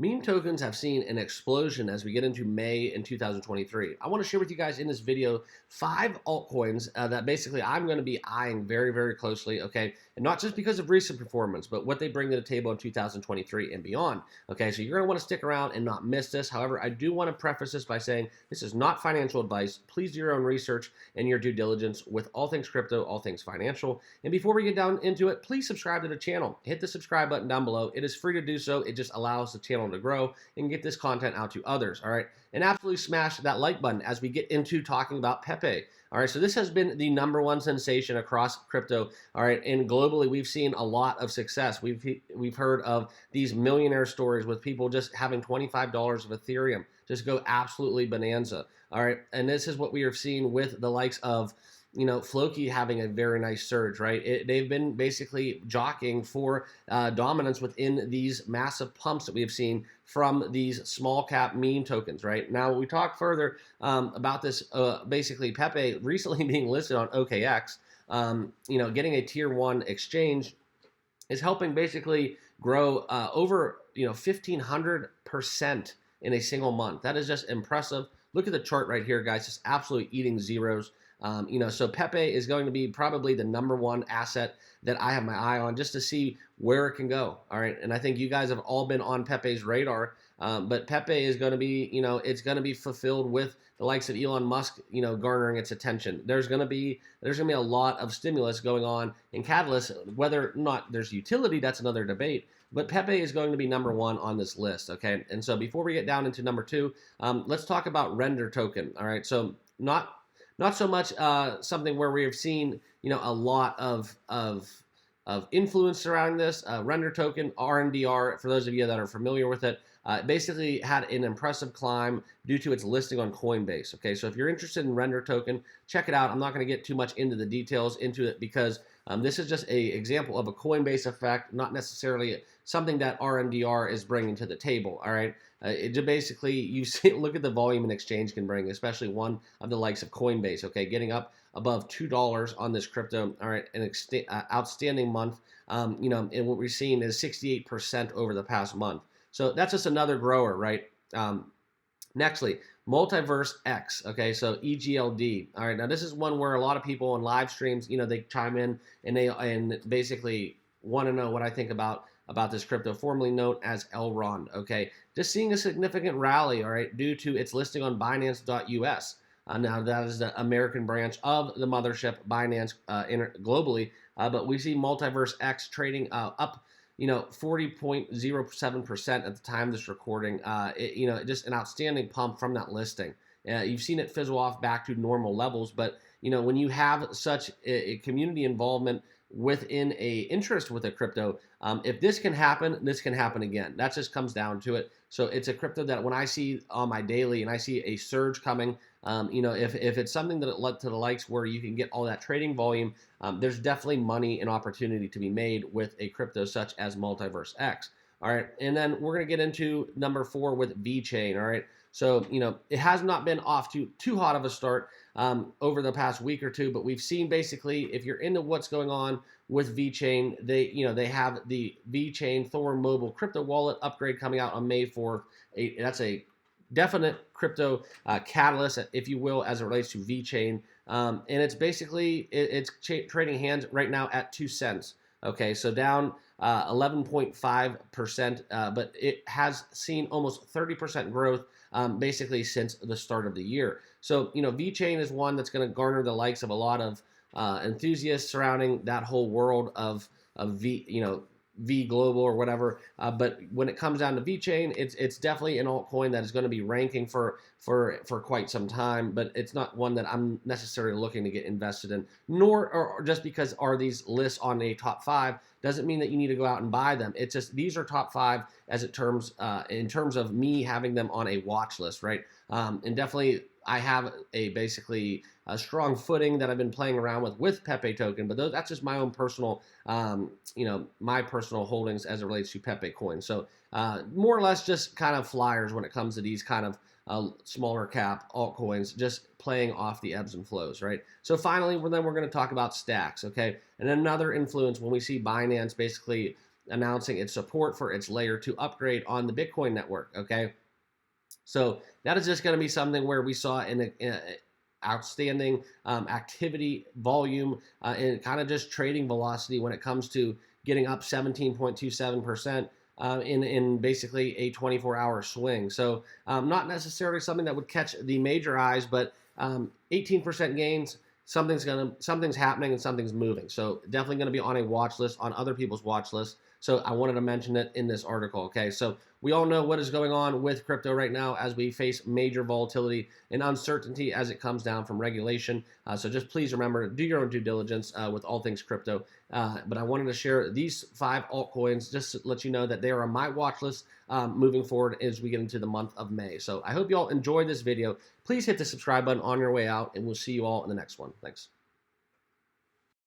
Meme tokens have seen an explosion as we get into May in 2023. I want to share with you guys in this video 5 altcoins that basically I'm going to be eyeing very, very closely, okay? And not just because of recent performance, but what they bring to the table in 2023 and beyond, okay? So you're going to want to stick around and not miss this. However, I do want to preface this by saying this is not financial advice. Please do your own research and your due diligence with all things crypto, all things financial. And before we get down into it, please subscribe to the channel. Hit the subscribe button down below. It is free to do so. It just allows the channel to grow and get this content out to others. All right, and absolutely smash that like button as we get into talking about Pepe. All right, so this has been the #1 sensation across crypto. All right, and globally we've seen a lot of success. We've heard of these millionaire stories with people just having $25 of Ethereum just go absolutely bonanza. All right, and this is what we are seeing with the likes of Floki having a very nice surge, right? They've been basically jockeying for dominance within these massive pumps that we have seen from these small cap meme tokens, right? Now, we talk further about this, basically Pepe recently being listed on OKX, getting a tier 1 exchange is helping basically grow over 1,500% in a single month. That is just impressive. Look at the chart right here, guys, just absolutely eating zeros. So Pepe is going to be probably the #1 asset that I have my eye on just to see where it can go. All right, and I think you guys have all been on Pepe's radar, but Pepe is going to be, it's going to be fulfilled with the likes of Elon Musk, garnering its attention. There's going to be a lot of stimulus going on and catalyst. Whether or not there's utility, that's another debate. But Pepe is going to be #1 on this list. Okay, and so before we get down into #2, let's talk about Render token. All right, so not so much something where we have seen a lot of influence surrounding this. Render token, RNDR, for those of you that are familiar with it, basically had an impressive climb due to its listing on Coinbase. Okay, so if you're interested in Render token, check it out. I'm not going to get too much into the details into it because this is just an example of a Coinbase effect, not necessarily something that RNDR is bringing to the table. All right, it basically, you see, look at the volume an exchange can bring, especially one of the likes of Coinbase. Okay, getting up above $2 on this crypto. All right, an outstanding month. And what we're seeing is 68% over the past month. So that's just another grower, right? Nextly, Multiverse X, okay, so EGLD. All right, now this is one where a lot of people on live streams, they chime in and basically want to know what I think about this crypto, formerly known as Elrond, okay? Just seeing a significant rally, all right, due to its listing on Binance.us. Now, that is the American branch of the mothership Binance globally, but we see Multiverse X trading up 40.07% at the time of this recording. Just an outstanding pump from that listing. You've seen it fizzle off back to normal levels, but when you have such a community involvement within a interest with a crypto, if this can happen again. That just comes down to it. So it's a crypto that when I see on my daily and I see a surge coming, if it's something that it led to the likes where you can get all that trading volume, there's definitely money and opportunity to be made with a crypto such as Multiverse X. All right, and then we're gonna get into #4 with VeChain. All right, so it has not been off to too hot of a start over the past week or two, but we've seen basically, if you're into what's going on with VeChain, they have the VeChain Thor mobile crypto wallet upgrade coming out on May 4th. That's a definite crypto catalyst, if you will, as it relates to VeChain, and it's basically it's trading hands right now at 2 cents. Okay, so down 11.5%, but it has seen almost 30% growth basically since the start of the year. So VeChain is one that's going to garner the likes of a lot of enthusiasts surrounding that whole world of V Global or whatever, but when it comes down to VeChain, it's definitely an altcoin that is going to be ranking for quite some time, but it's not one that I'm necessarily looking to get invested in. Nor, or just because are these lists on a top 5 doesn't mean that you need to go out and buy them. It's just these are top 5 as in terms of me having them on a watch list, right? And definitely I have basically a strong footing that I've been playing around with Pepe token, but that's just my own personal, my personal holdings as it relates to Pepe coin. So more or less just kind of flyers when it comes to these kind of smaller cap altcoins, just playing off the ebbs and flows, right? So finally, we're going to talk about stacks, okay? And another influence when we see Binance basically announcing its support for its layer 2 upgrade on the Bitcoin network. Okay, so that is just going to be something where we saw an outstanding activity volume and kind of just trading velocity when it comes to getting up 17.27%. In basically a 24-hour swing. So not necessarily something that would catch the major eyes, but 18% gains, something's happening and something's moving. So definitely going to be on a watch list, on other people's watch list. So I wanted to mention it in this article. Okay, so we all know what is going on with crypto right now as we face major volatility and uncertainty as it comes down from regulation. So just please remember to do your own due diligence with all things crypto. But I wanted to share these 5 altcoins just to let you know that they are on my watch list moving forward as we get into the month of May. So I hope you all enjoyed this video. Please hit the subscribe button on your way out, and we'll see you all in the next one. Thanks.